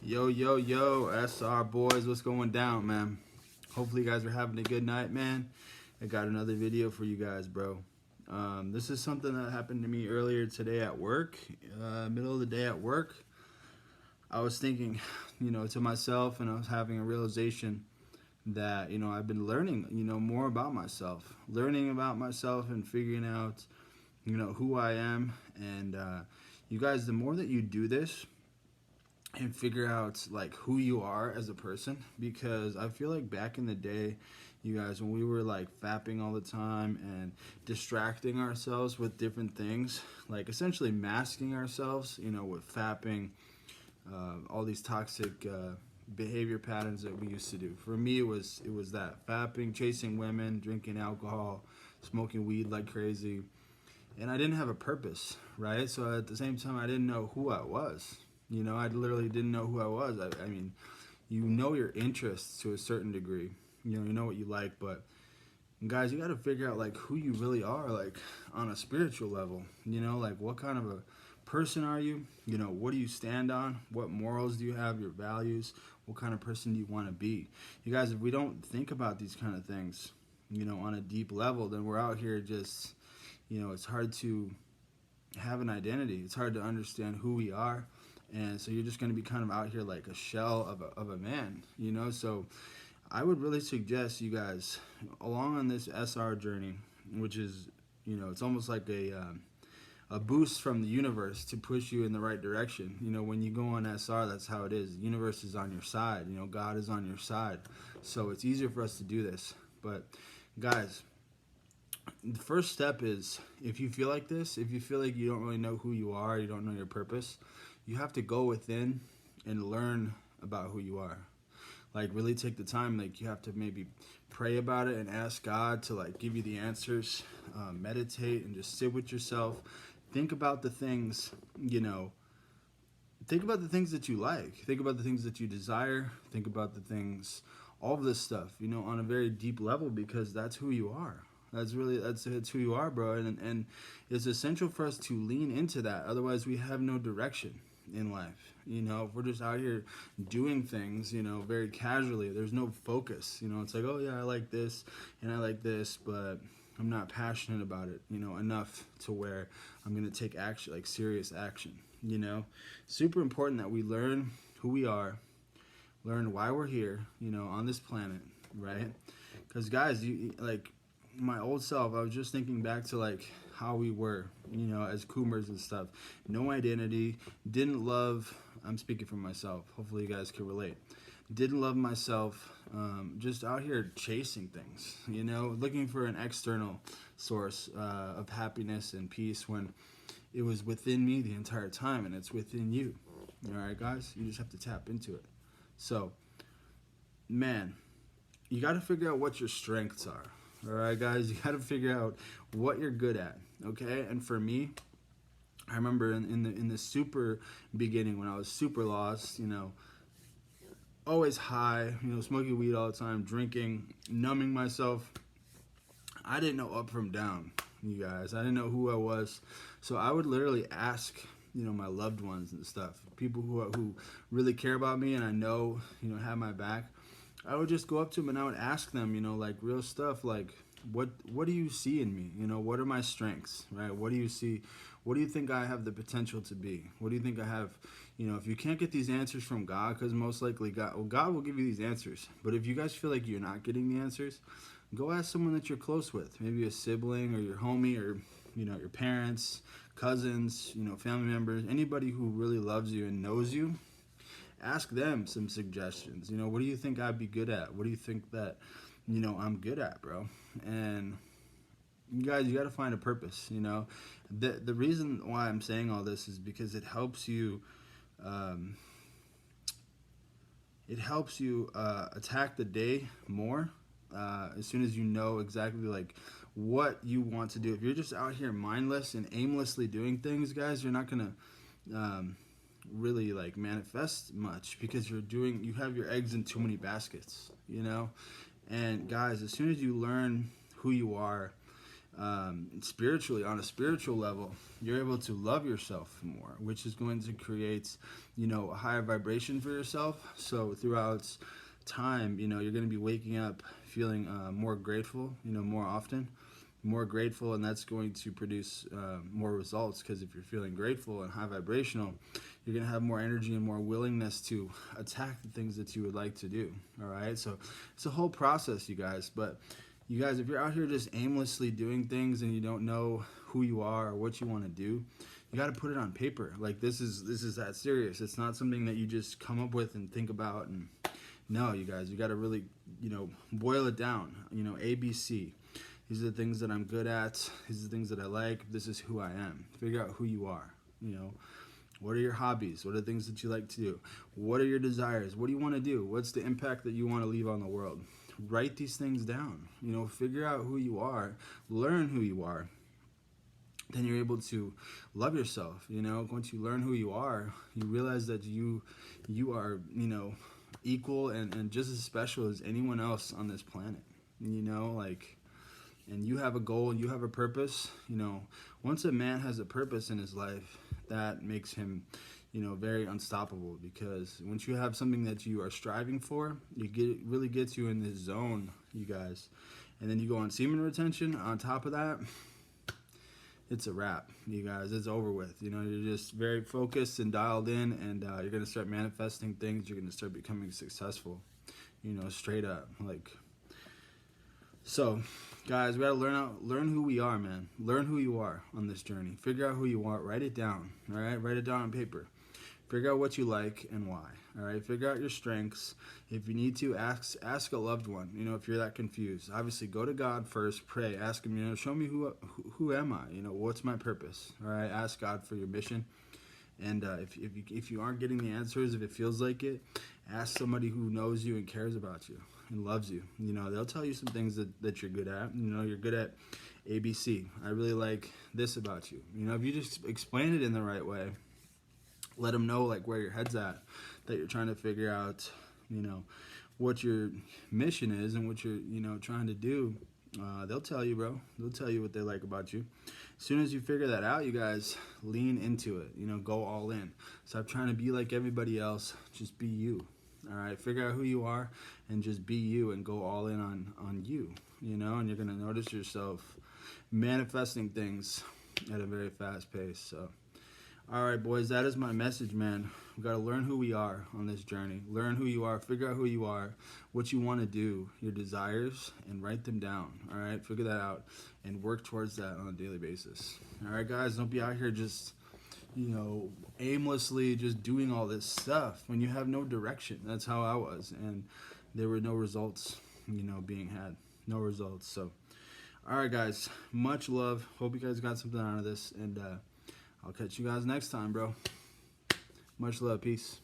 Yo, yo, yo, SR boys, what's going down, man? Hopefully, you guys are having a good night, man. I got another video for you guys, bro. This is something that happened to me earlier today at work, middle of the day at work. I was thinking, to myself, and I was having a realization that, I've been learning, more about myself, and figuring out, who I am. And you guys, the more that you do this, and figure out like who you are as a person, because I feel like back in the day, you guys, when we were like fapping all the time and distracting ourselves with different things, like essentially masking ourselves, with fapping, all these toxic behavior patterns that we used to do. For me, it was that fapping, chasing women, drinking alcohol, smoking weed like crazy, and I didn't have a purpose, right? So at the same time, I didn't know who I was. I literally didn't know who I was. I mean, your interests to a certain degree. You know what you like, but guys, you got to figure out like who you really are, like on a spiritual level. Like what kind of a person are you? What do you stand on? What morals do you have? Your values? What kind of person do you want to be? You guys, if we don't think about these kind of things, on a deep level, then we're out here just, it's hard to have an identity. It's hard to understand who we are. And so you're just going to be kind of out here like a shell of a man, So I would really suggest you guys, along on this SR journey, which is, it's almost like a boost from the universe to push you in the right direction. When you go on SR, that's how it is. The universe is on your side. God is on your side. So it's easier for us to do this. But guys, the first step is, if you feel like this, if you feel like you don't really know who you are, you don't know your purpose, you have to go within and learn about who you are. Like really take the time, like you have to maybe pray about it and ask God to like give you the answers, meditate and just sit with yourself. Think about the things, think about the things that you like. Think about the things that you desire. Think about the things, all of this stuff, on a very deep level, because that's who you are. That's who you are, bro. And it's essential for us to lean into that. Otherwise, we have no direction in life. If we're just out here doing things, very casually, there's no focus. It's like, oh yeah, I like this and I like this, but I'm not passionate about it, enough to where I'm gonna take action, like serious action. Super important that we learn who we are, learn why we're here, on this planet, right? Because guys, you like my old self, I was just thinking back to like how we were, as Coomers and stuff. No identity, didn't love, I'm speaking for myself, hopefully you guys can relate. Didn't love myself, just out here chasing things, looking for an external source of happiness and peace, when it was within me the entire time, and it's within you. All right, guys, you just have to tap into it. So, man, you got to figure out what your strengths are. All right, guys, you got to figure out what you're good at, okay? And for me, I remember in the super beginning, when I was super lost, always high, smoking weed all the time, drinking, numbing myself. I didn't know up from down, you guys. I didn't know who I was. So I would literally ask, my loved ones and stuff, people who really care about me and I know, have my back. I would just go up to them and I would ask them, like real stuff, like what do you see in me? What are my strengths, right? What do you see? What do you think I have the potential to be? What do you think I have? If you can't get these answers from God, because most likely God will give you these answers. But if you guys feel like you're not getting the answers, go ask someone that you're close with, maybe a sibling or your homie, or your parents, cousins, family members, anybody who really loves you and knows you. Ask them some suggestions. What do you think I'd be good at? What do you think that, I'm good at, bro? And you guys, you got to find a purpose. The reason why I'm saying all this is because it helps you, attack the day more, as soon as you know exactly like what you want to do. If you're just out here mindless and aimlessly doing things, guys, you're not gonna really like manifest much, because you have your eggs in too many baskets. And guys, as soon as you learn who you are, spiritually, on a spiritual level, you're able to love yourself more, which is going to create, a higher vibration for yourself. So throughout time, you're going to be waking up feeling more grateful, more often, more grateful, and that's going to produce more results, because if you're feeling grateful and high vibrational, you're going to have more energy and more willingness to attack the things that you would like to do. All right, so it's a whole process, you guys. But you guys, if you're out here just aimlessly doing things and you don't know who you are or what you want to do, you got to put it on paper. Like, this is that serious. It's not something that you just come up with and think about. And no, you guys, you got to really, boil it down. ABC. These are the things that I'm good at. These are the things that I like. This is who I am. Figure out who you are. What are your hobbies? What are the things that you like to do? What are your desires? What do you want to do? What's the impact that you want to leave on the world? Write these things down. Figure out who you are. Learn who you are. Then you're able to love yourself. Once you learn who you are, you realize that you are, equal and just as special as anyone else on this planet. And you have a goal, you have a purpose. Once a man has a purpose in his life, that makes him, very unstoppable, because once you have something that you are striving for, it really gets you in this zone, you guys. And then you go on semen retention. On top of that, it's a wrap, you guys. It's over with. You're just very focused and dialed in, and you're going to start manifesting things. You're going to start becoming successful, straight up. So, guys, we got to learn who we are, man. Learn who you are on this journey. Figure out who you are. Write it down, all right? Write it down on paper. Figure out what you like and why, all right? Figure out your strengths. If you need to, ask a loved one, if you're that confused. Obviously, go to God first, pray, ask him, show me who am I? What's my purpose, all right? Ask God for your mission. And if you aren't getting the answers, if it feels like it, ask somebody who knows you and cares about you and loves you. They'll tell you some things that you're good at. You're good at ABC. I really like this about you. If you just explain it in the right way, let them know where your head's at, that you're trying to figure out, what your mission is and what you're, trying to do. They'll tell you, bro. They'll tell you what they like about you. As soon as you figure that out, you guys, lean into it. Go all in. Stop trying to be like everybody else. Just be you. All right? Figure out who you are and just be you, and go all in on you. And you're going to notice yourself manifesting things at a very fast pace. So, all right, boys, that is my message, man. We've got to learn who we are on this journey. Learn who you are. Figure out who you are, what you want to do, your desires, and write them down. All right? Figure that out and work towards that on a daily basis. All right, guys? Don't be out here just, aimlessly just doing all this stuff when you have no direction. That's how I was. And there were no results, being had. No results. So, all right, guys. Much love. Hope you guys got something out of this. And, I'll catch you guys next time, bro. Much love. Peace.